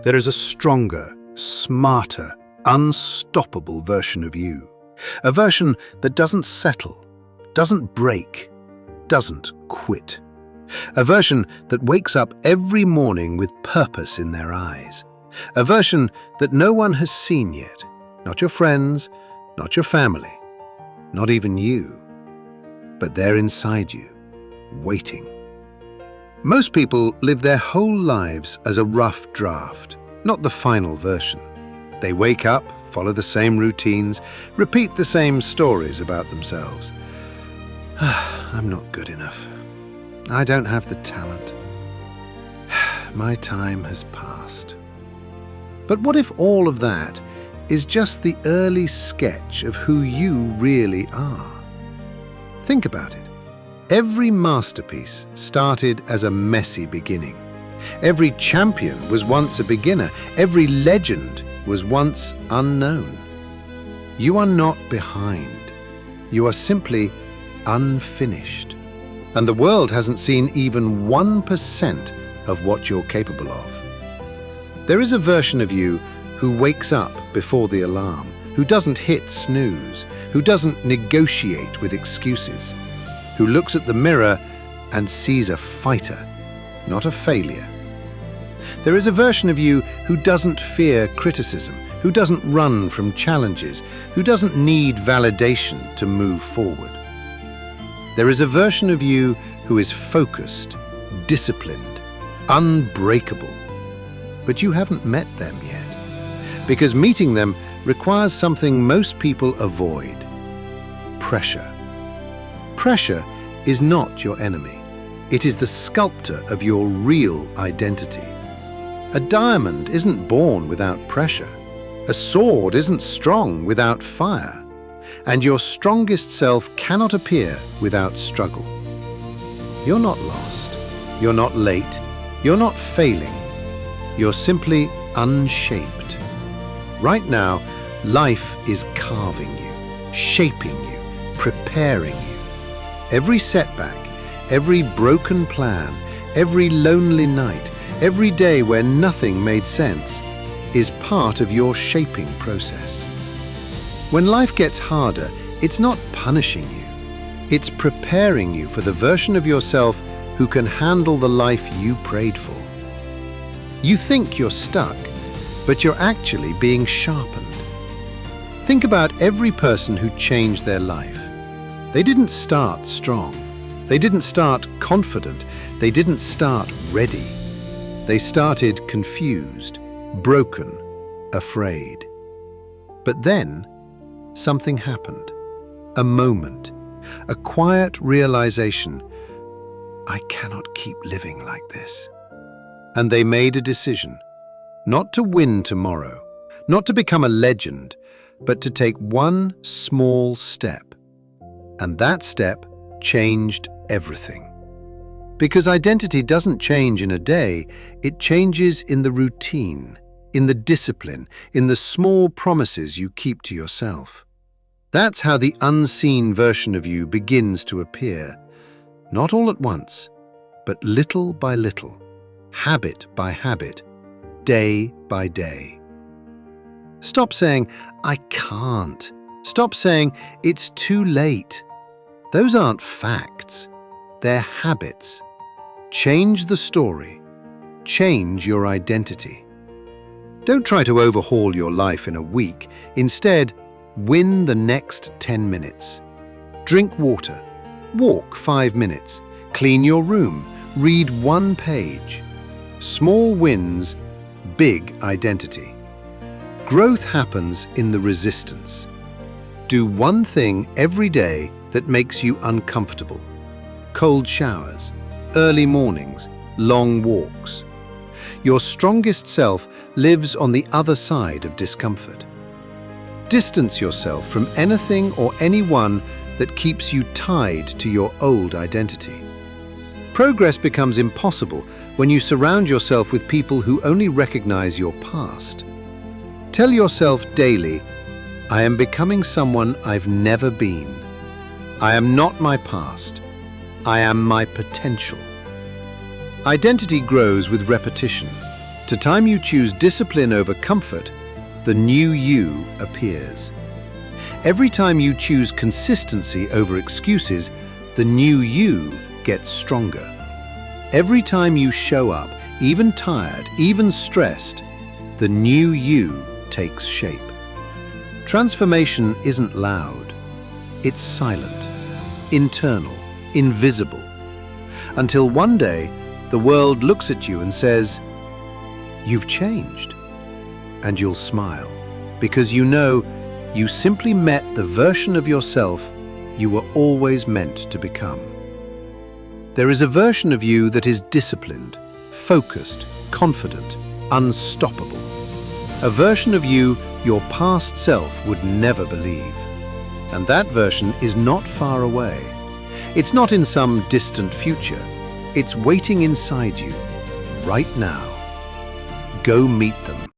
There is a stronger, smarter, unstoppable version of you. A version that doesn't settle, doesn't break, doesn't quit. A version that wakes up every morning with purpose in their eyes. A version that no one has seen yet. Not your friends, not your family, not even you. But they're inside you, waiting. Most people live their whole lives as a rough draft, not the final version. They wake up, follow the same routines, repeat the same stories about themselves. I'm not good enough. I don't have the talent. My time has passed. But what if all of that is just the early sketch of who you really are? Think about it. Every masterpiece started as a messy beginning. Every champion was once a beginner. Every legend was once unknown. You are not behind. You are simply unfinished. And the world hasn't seen even 1% of what you're capable of. There is a version of you who wakes up before the alarm, who doesn't hit snooze, who doesn't negotiate with excuses, who looks at the mirror and sees a fighter, not a failure. There is a version of you who doesn't fear criticism, who doesn't run from challenges, who doesn't need validation to move forward. There is a version of you who is focused, disciplined, unbreakable. But you haven't met them yet, because meeting them requires something most people avoid: pressure. Pressure is not your enemy. It is the sculptor of your real identity. A diamond isn't born without pressure. A sword isn't strong without fire. And your strongest self cannot appear without struggle. You're not lost. You're not late. You're not failing. You're simply unshaped. Right now, life is carving you, shaping you, preparing you. Every setback, every broken plan, every lonely night, every day where nothing made sense is part of your shaping process. When life gets harder, it's not punishing you. It's preparing you for the version of yourself who can handle the life you prayed for. You think you're stuck, but you're actually being sharpened. Think about every person who changed their life. They didn't start strong. They didn't start confident. They didn't start ready. They started confused, broken, afraid. But then, something happened. A moment. A quiet realization. I cannot keep living like this. And they made a decision. Not to win tomorrow. Not to become a legend. But to take one small step. And that step changed everything. Because identity doesn't change in a day. It changes in the routine, in the discipline, in the small promises you keep to yourself. That's how the unseen version of you begins to appear. Not all at once, but little by little, habit by habit, day by day. Stop saying, I can't. Stop saying, it's too late. Those aren't facts. They're habits. Change the story. Change your identity. Don't try to overhaul your life in a week. Instead, win the next 10 minutes. Drink water. Walk 5 minutes. Clean your room. Read 1 page. Small wins, big identity. Growth happens in the resistance. Do one thing every day that makes you uncomfortable. Cold showers, early mornings, long walks. Your strongest self lives on the other side of discomfort. Distance yourself from anything or anyone that keeps you tied to your old identity. Progress becomes impossible when you surround yourself with people who only recognize your past. Tell yourself daily, I am becoming someone I've never been. I am not my past. I am my potential. Identity grows with repetition. To time you choose discipline over comfort, the new you appears. Every time you choose consistency over excuses, the new you gets stronger. Every time you show up, even tired, even stressed, the new you takes shape. Transformation isn't loud. It's silent, internal, invisible. Until one day, the world looks at you and says, "You've changed." And you'll smile, because you know you simply met the version of yourself you were always meant to become. There is a version of you that is disciplined, focused, confident, unstoppable. A version of you your past self would never believe. And that version is not far away. It's not in some distant future. It's waiting inside you, right now. Go meet them.